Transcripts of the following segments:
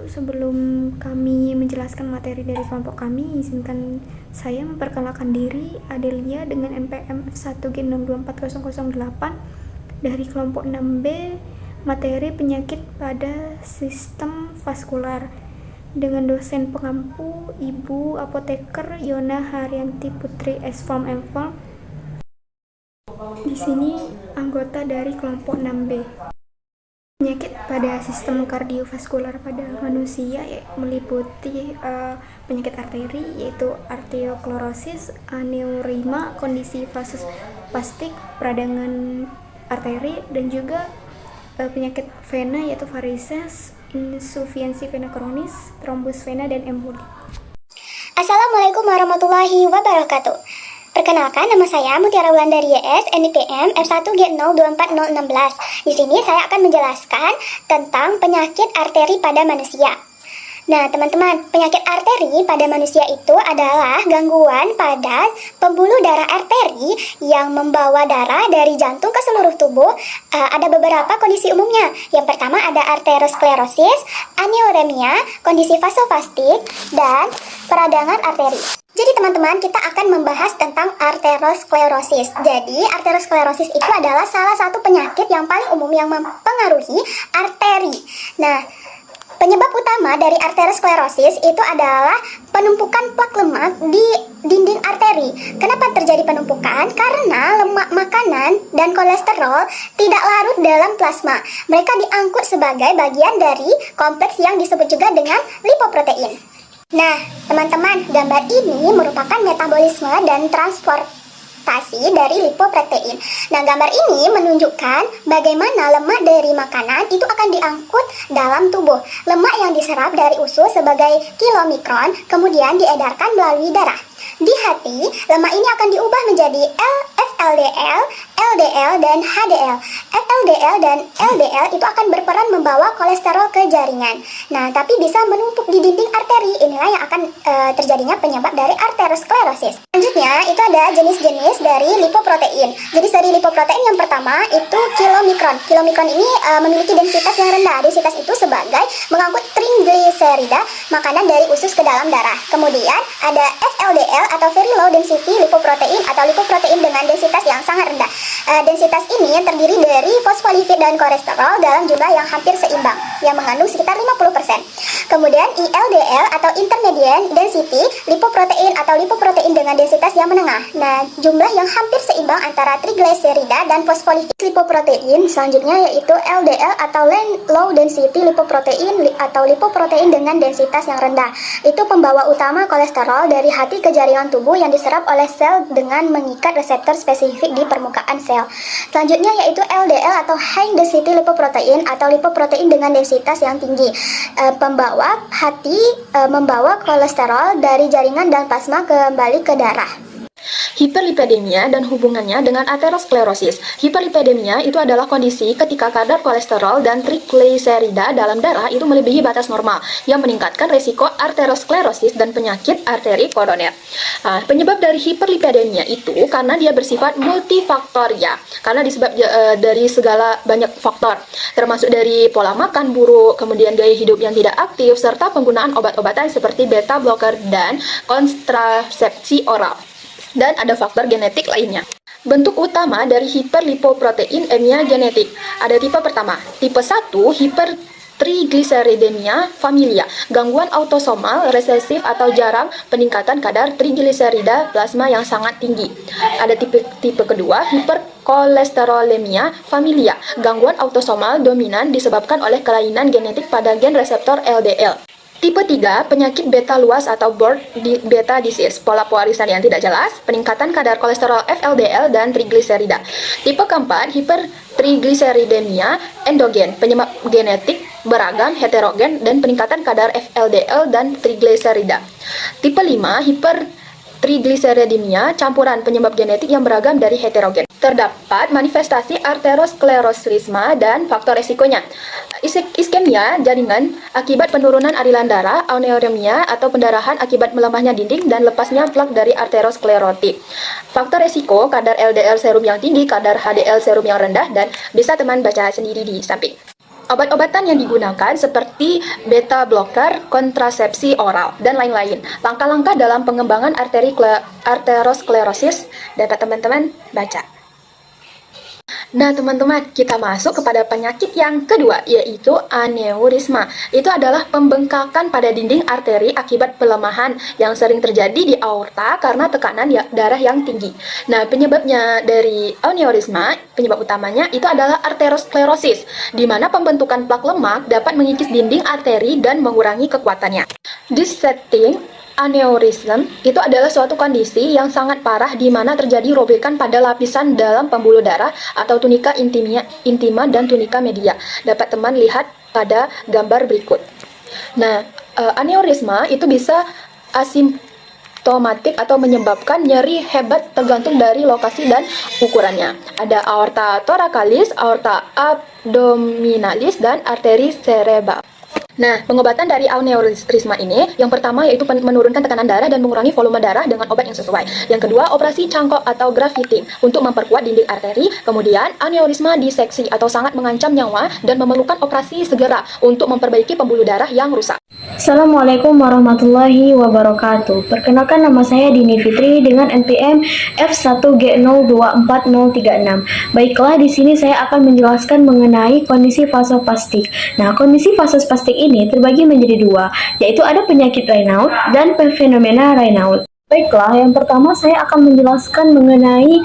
sebelum kami menjelaskan materi dari kelompok kami, izinkan saya memperkenalkan diri, Adelia dengan NPM F1G6240008 dari kelompok 6B, materi penyakit pada sistem vaskular, dengan dosen pengampu Ibu Apoteker Yona Haryanti Putri S.Form M.Form. Di sini anggota dari kelompok 6B. Penyakit pada sistem kardiovaskular pada manusia meliputi penyakit arteri, yaitu arteriosklerosis, aneurysma, kondisi vasospastik, peradangan arteri, dan juga penyakit vena, yaitu varises, insufiensi vena kronis, trombus vena, dan emboli. Assalamualaikum warahmatullahi wabarakatuh. Perkenalkan, nama saya Mutiara Wulandari YS, NPM F1G024016. Di sini saya akan menjelaskan tentang penyakit arteri pada manusia. Nah, teman-teman, penyakit arteri pada manusia itu adalah gangguan pada pembuluh darah arteri yang membawa darah dari jantung ke seluruh tubuh. Ada beberapa kondisi umumnya. Yang pertama ada arteriosklerosis, aneuremia, kondisi vasospastik, dan peradangan arteri. Jadi teman-teman, kita akan membahas tentang arteriosklerosis. Jadi arteriosklerosis itu adalah salah satu penyakit yang paling umum yang mempengaruhi arteri. Nah, penyebab utama dari arteriosklerosis itu adalah penumpukan plak lemak di dinding arteri. Kenapa terjadi penumpukan? Karena lemak makanan dan kolesterol tidak larut dalam plasma. Mereka diangkut sebagai bagian dari kompleks yang disebut juga dengan lipoprotein. Nah, teman-teman, gambar ini merupakan metabolisme dan transportasi dari lipoprotein. Nah, gambar ini menunjukkan bagaimana lemak dari makanan itu akan diangkut dalam tubuh. Lemak yang diserap dari usus sebagai kilomikron kemudian diedarkan melalui darah. Di hati, lemak ini akan diubah menjadi FLDL, LDL, dan HDL. FLDL dan LDL itu akan berperan membawa kolesterol ke jaringan. Nah, tapi bisa menumpuk di dinding arteri. Inilah yang akan terjadinya penyebab dari arteriosklerosis. Selanjutnya, itu ada jenis-jenis dari lipoprotein. Jenis dari lipoprotein yang pertama itu kilomikron. Kilomikron ini memiliki densitas yang rendah. Densitas itu sebagai mengangkut trigliserida, makanan dari usus ke dalam darah. Kemudian ada FLDL atau very low density lipoprotein atau lipoprotein dengan densitas yang sangat rendah. Densitas ini terdiri dari fosfolipid dan kolesterol dalam jumlah yang hampir seimbang, yang mengandung sekitar 50%. Kemudian ILDL atau intermediate density lipoprotein atau lipoprotein dengan densitas yang menengah. Nah, jumlah yang hampir seimbang antara trigliserida dan fosfolipid lipoprotein. Selanjutnya yaitu LDL atau low density lipoprotein atau lipoprotein dengan densitas yang rendah. Itu pembawa utama kolesterol dari hati ke jaringan tubuh yang diserap oleh sel dengan mengikat reseptor spesifik di permukaan sel. Selanjutnya yaitu LDL atau high density lipoprotein atau lipoprotein dengan densitas yang tinggi. Pembawa hati membawa kolesterol dari jaringan dan plasma kembali ke darah. Hiperlipidemia dan hubungannya dengan aterosklerosis. Hiperlipidemia itu adalah kondisi ketika kadar kolesterol dan trigliserida dalam darah itu melebihi batas normal yang meningkatkan risiko aterosklerosis dan penyakit arteri koroner. Penyebab dari hiperlipidemia itu karena dia bersifat multifaktor ya, karena disebab dari segala banyak faktor, termasuk dari pola makan buruk, kemudian gaya hidup yang tidak aktif, serta penggunaan obat-obatan seperti beta blocker dan kontrasepsi oral. Dan ada faktor genetik lainnya. Bentuk utama dari hiperlipoproteinemia genetik. Ada tipe pertama, tipe 1 hipertrigliseridemia familia, gangguan autosomal resesif atau jarang peningkatan kadar trigliserida plasma yang sangat tinggi. Ada tipe kedua, hiperkolesterolemia familia, gangguan autosomal dominan disebabkan oleh kelainan genetik pada gen reseptor LDL. Tipe 3, penyakit beta luas atau birth beta disease, pola pewarisan yang tidak jelas, peningkatan kadar kolesterol FLDL dan trigliserida. Tipe keempat, hipertrigliseridemia endogen, penyebab genetik beragam, heterogen, dan peningkatan kadar FLDL dan trigliserida. Tipe 5, hipertrigliseridemia campuran, penyebab genetik yang beragam dari heterogen. Terdapat manifestasi arteriosklerosisme dan faktor resikonya. Iskemia jaringan akibat penurunan aliran darah, aneuremia atau pendarahan akibat melemahnya dinding dan lepasnya plak dari arteriosklerotik. Faktor resiko kadar LDL serum yang tinggi, kadar HDL serum yang rendah, dan bisa teman baca sendiri di samping. Obat-obatan yang digunakan seperti beta blocker, kontrasepsi oral, dan lain-lain. Langkah-langkah dalam pengembangan arteriosklerosis dapat teman-teman baca. Nah, teman-teman, kita masuk kepada penyakit yang kedua, yaitu aneurisma. Itu adalah pembengkakan pada dinding arteri akibat pelemahan yang sering terjadi di aorta karena tekanan darah yang tinggi. Nah, penyebabnya dari aneurisma, penyebab utamanya itu adalah arteriosklerosis, di mana pembentukan plak lemak dapat mengikis dinding arteri dan mengurangi kekuatannya. This setting aneurism itu adalah suatu kondisi yang sangat parah di mana terjadi robekan pada lapisan dalam pembuluh darah atau tunika intima dan tunika media. Dapat teman lihat pada gambar berikut. Nah, aneurisma itu bisa asimptomatik atau menyebabkan nyeri hebat tergantung dari lokasi dan ukurannya. Ada aorta thoracalis, aorta abdominalis, dan arteri cerebral. Nah, pengobatan dari aneurisma ini, yang pertama yaitu menurunkan tekanan darah dan mengurangi volume darah dengan obat yang sesuai. Yang kedua, operasi cangkok atau grafting untuk memperkuat dinding arteri. Kemudian, aneurisma diseksi atau sangat mengancam nyawa dan memerlukan operasi segera untuk memperbaiki pembuluh darah yang rusak. Assalamualaikum warahmatullahi wabarakatuh. Perkenalkan, nama saya Dini Fitri dengan NPM F1G024036. Baiklah, di sini saya akan menjelaskan mengenai kondisi vasospastik. Nah, kondisi vasospastik ini terbagi menjadi dua, yaitu ada penyakit Raynaud dan fenomena Raynaud. Baiklah, yang pertama saya akan menjelaskan mengenai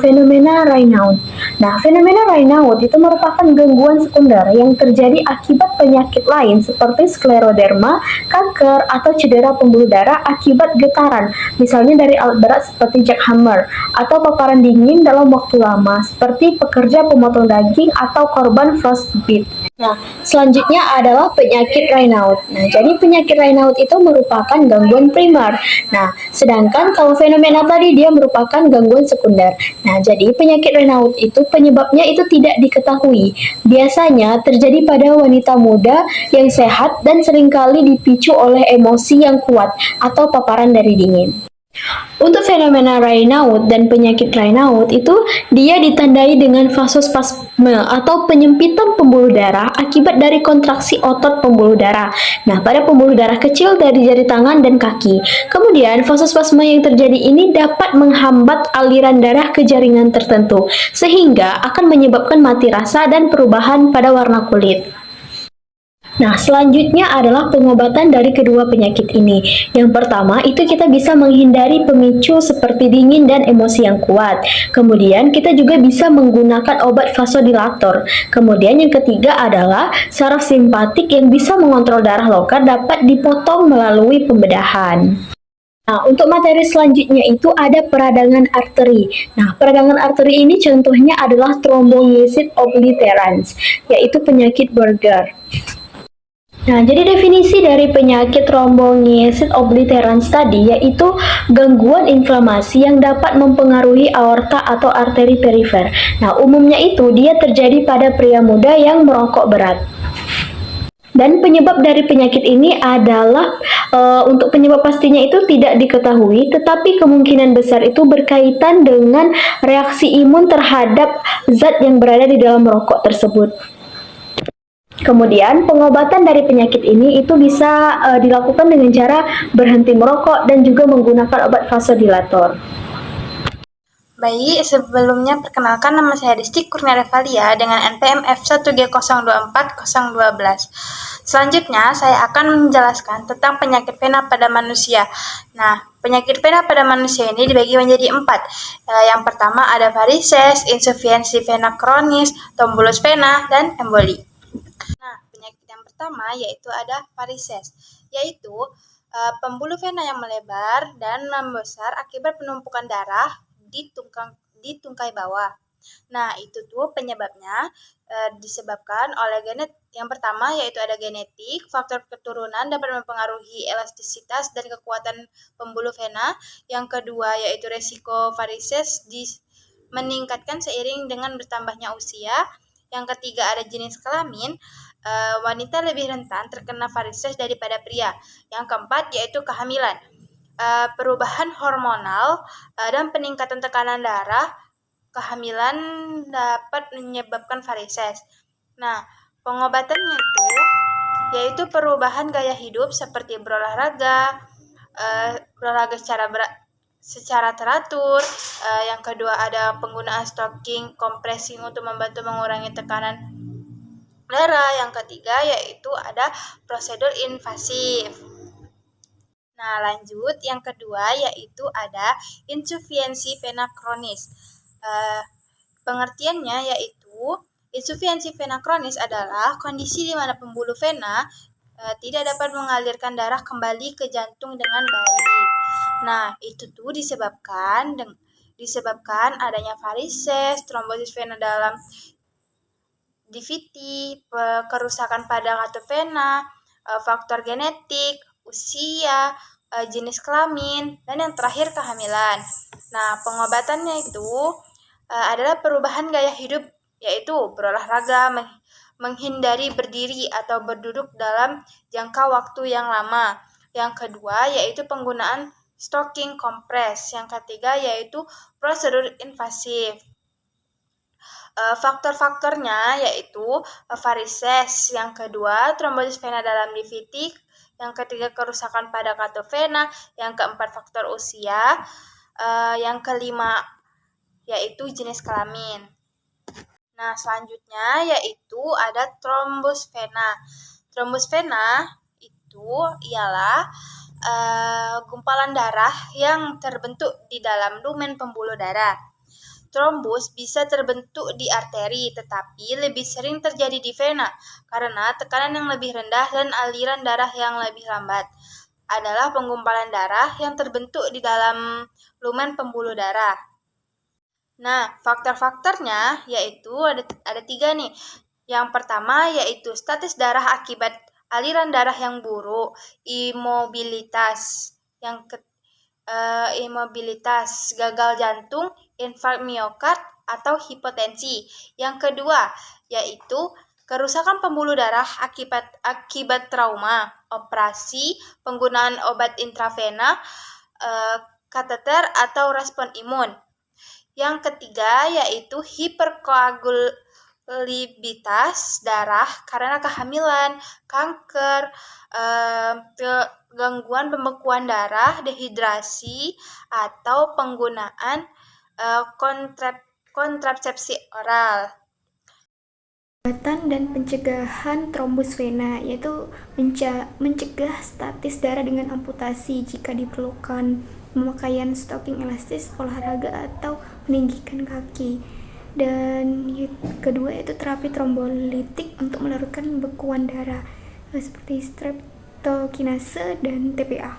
fenomena Raynaud. Nah, fenomena Raynaud itu merupakan gangguan sekunder yang terjadi akibat penyakit lain seperti skleroderma, kanker, atau cedera pembuluh darah akibat getaran, misalnya dari alat berat seperti jackhammer, atau paparan dingin dalam waktu lama, seperti pekerja pemotong daging atau korban frostbite. Nah, selanjutnya adalah penyakit Raynaud. Nah, jadi penyakit Raynaud itu merupakan gangguan primer. Nah, sedangkan kalau fenomena tadi dia merupakan gangguan sekunder. Nah, jadi penyakit Raynaud itu penyebabnya itu tidak diketahui. Biasanya terjadi pada wanita muda yang sehat dan seringkali dipicu oleh emosi yang kuat atau paparan dari dingin. Untuk fenomena Raynaud dan penyakit Raynaud itu dia ditandai dengan vasospasme atau penyempitan pembuluh darah akibat dari kontraksi otot pembuluh darah. Nah, pada pembuluh darah kecil dari jari tangan dan kaki. Kemudian vasospasme yang terjadi ini dapat menghambat aliran darah ke jaringan tertentu sehingga akan menyebabkan mati rasa dan perubahan pada warna kulit. Nah, selanjutnya adalah pengobatan dari kedua penyakit ini. Yang pertama, itu kita bisa menghindari pemicu seperti dingin dan emosi yang kuat. Kemudian, kita juga bisa menggunakan obat vasodilator. Kemudian, yang ketiga adalah saraf simpatik yang bisa mengontrol darah lokal dapat dipotong melalui pembedahan. Nah, untuk materi selanjutnya itu ada peradangan arteri. Nah, peradangan arteri ini contohnya adalah thrombolysis obliterans, yaitu penyakit Buerger. Nah, jadi definisi dari penyakit thrombolysis obliterans tadi yaitu gangguan inflamasi yang dapat mempengaruhi aorta atau arteri perifer. Nah, umumnya itu dia terjadi pada pria muda yang merokok berat. Dan penyebab dari penyakit ini adalah untuk penyebab pastinya itu tidak diketahui, tetapi kemungkinan besar itu berkaitan dengan reaksi imun terhadap zat yang berada di dalam rokok tersebut. Kemudian pengobatan dari penyakit ini itu bisa dilakukan dengan cara berhenti merokok dan juga menggunakan obat vasodilator. Baik, sebelumnya perkenalkan nama saya Disti Kurnia Revalia dengan NPM F1G024012. Selanjutnya saya akan menjelaskan tentang penyakit vena pada manusia. Nah, penyakit vena pada manusia ini dibagi menjadi 4. Yang pertama ada varises, insufisiensi vena kronis, thrombus vena, dan emboli. Nah, penyakit yang pertama yaitu ada varises, yaitu pembuluh vena yang melebar dan membesar akibat penumpukan darah di tungkai bawah. Nah, itu tuh penyebabnya disebabkan oleh yang pertama yaitu ada genetik, faktor keturunan dapat mempengaruhi elastisitas dan kekuatan pembuluh vena. Yang kedua yaitu resiko varises meningkatkan seiring dengan bertambahnya usia. Yang ketiga ada jenis kelamin, wanita lebih rentan terkena varises daripada pria. Yang keempat yaitu kehamilan. Perubahan hormonal dan peningkatan tekanan darah kehamilan dapat menyebabkan varises. Nah, Pengobatannya itu yaitu perubahan gaya hidup seperti berolahraga secara teratur. Yang kedua ada penggunaan stocking, compressing untuk membantu mengurangi tekanan darah. Yang ketiga yaitu ada prosedur invasif. Nah, lanjut yang kedua yaitu ada insufiensi vena kronis. Pengertiannya yaitu insufiensi vena kronis adalah kondisi di mana pembuluh vena tidak dapat mengalirkan darah kembali ke jantung dengan baik. Nah, itu tuh disebabkan adanya varises, trombosis vena dalam DVT, kerusakan pada katuvena, faktor genetik, usia, jenis kelamin, dan yang terakhir kehamilan. Nah, pengobatannya itu adalah perubahan gaya hidup, yaitu berolahraga, menghindari berdiri atau berduduk dalam jangka waktu yang lama. Yang kedua yaitu penggunaan stocking kompres. Yang ketiga yaitu prosedur invasif. Faktor-faktornya yaitu varises, yang kedua trombosis vena dalam DVT, yang ketiga kerusakan pada katuvena, yang keempat faktor usia, yang kelima yaitu jenis kelamin. Nah, selanjutnya yaitu ada trombus vena. Trombus vena itu ialah gumpalan darah yang terbentuk di dalam lumen pembuluh darah. Trombus bisa terbentuk di arteri, tetapi lebih sering terjadi di vena karena tekanan yang lebih rendah dan aliran darah yang lebih lambat. Adalah penggumpalan darah yang terbentuk di dalam lumen pembuluh darah. Nah, faktor-faktornya yaitu ada 3 nih. Yang pertama yaitu status darah akibat aliran darah yang buruk, imobilitas. Imobilitas, gagal jantung, infark miokard, atau hipotensi. Yang kedua yaitu kerusakan pembuluh darah akibat trauma, operasi, penggunaan obat intravena, kateter, atau respon imun. Yang ketiga yaitu hiperkoagulibilitas darah karena kehamilan, kanker, gangguan pembekuan darah, dehidrasi, atau penggunaan kontrasepsi oral. Pengobatan dan pencegahan trombus vena yaitu mencegah statis darah dengan amputasi jika diperlukan, pemakaian stocking elastis, olahraga, atau meninggikan kaki. Dan kedua yaitu terapi trombolitik untuk melarutkan pembekuan darah seperti streptokinase dan TPA.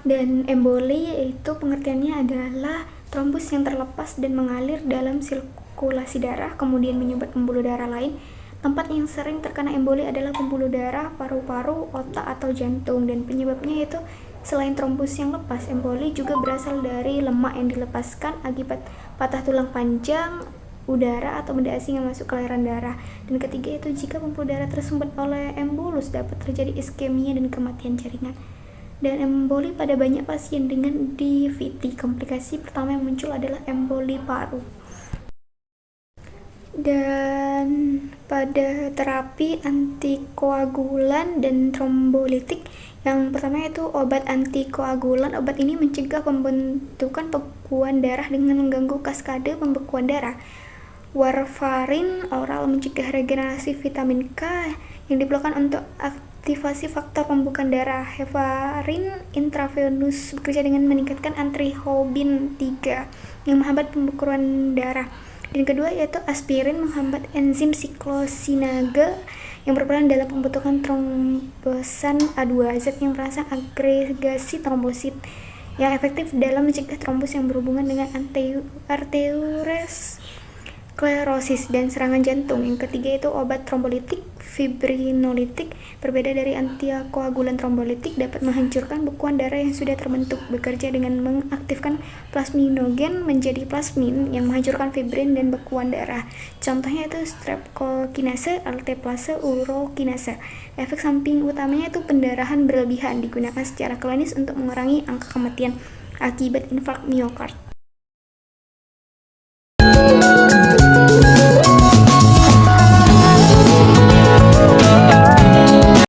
Dan emboli yaitu pengertiannya adalah trombus yang terlepas dan mengalir dalam sirkulasi darah kemudian menyumbat pembuluh darah lain. Tempat yang sering terkena emboli adalah pembuluh darah, paru-paru, otak, atau jantung. Dan penyebabnya yaitu selain trombus yang lepas, emboli juga berasal dari lemak yang dilepaskan akibat patah tulang panjang, udara, atau benda asing yang masuk ke aliran darah. Dan ketiga itu jika pembuluh darah tersumbat oleh embolus dapat terjadi iskemia dan kematian jaringan. Dan emboli pada banyak pasien dengan DVT. Komplikasi pertama yang muncul adalah emboli paru. Dan pada terapi antikoagulan dan trombolitik, yang pertama itu obat antikoagulan. Obat ini mencegah pembentukan pembekuan darah dengan mengganggu kaskade pembekuan darah. Warfarin oral mencegah regenerasi vitamin K yang diperlukan untuk aktivasi faktor pembukaan darah. Heparin intravenous bekerja dengan meningkatkan antihemoglobin 3 yang menghambat pembekuan darah. Dan kedua yaitu aspirin menghambat enzim siklosinase yang berperan dalam pembentukan trombosan A2, zat yang merangsang agregasi trombosit yang efektif dalam mencegah trombus yang berhubungan dengan arteriosklerosis dan serangan jantung. Yang ketiga itu obat trombolitik, fibrinolitik, berbeda dari antikoagulan. Trombolitik dapat menghancurkan bekuan darah yang sudah terbentuk, bekerja dengan mengaktifkan plasminogen menjadi plasmin yang menghancurkan fibrin dan bekuan darah. Contohnya itu streptokinase, alteplase, urokinase. Efek samping utamanya itu pendarahan berlebihan, digunakan secara klinis untuk mengurangi angka kematian akibat infark miokard.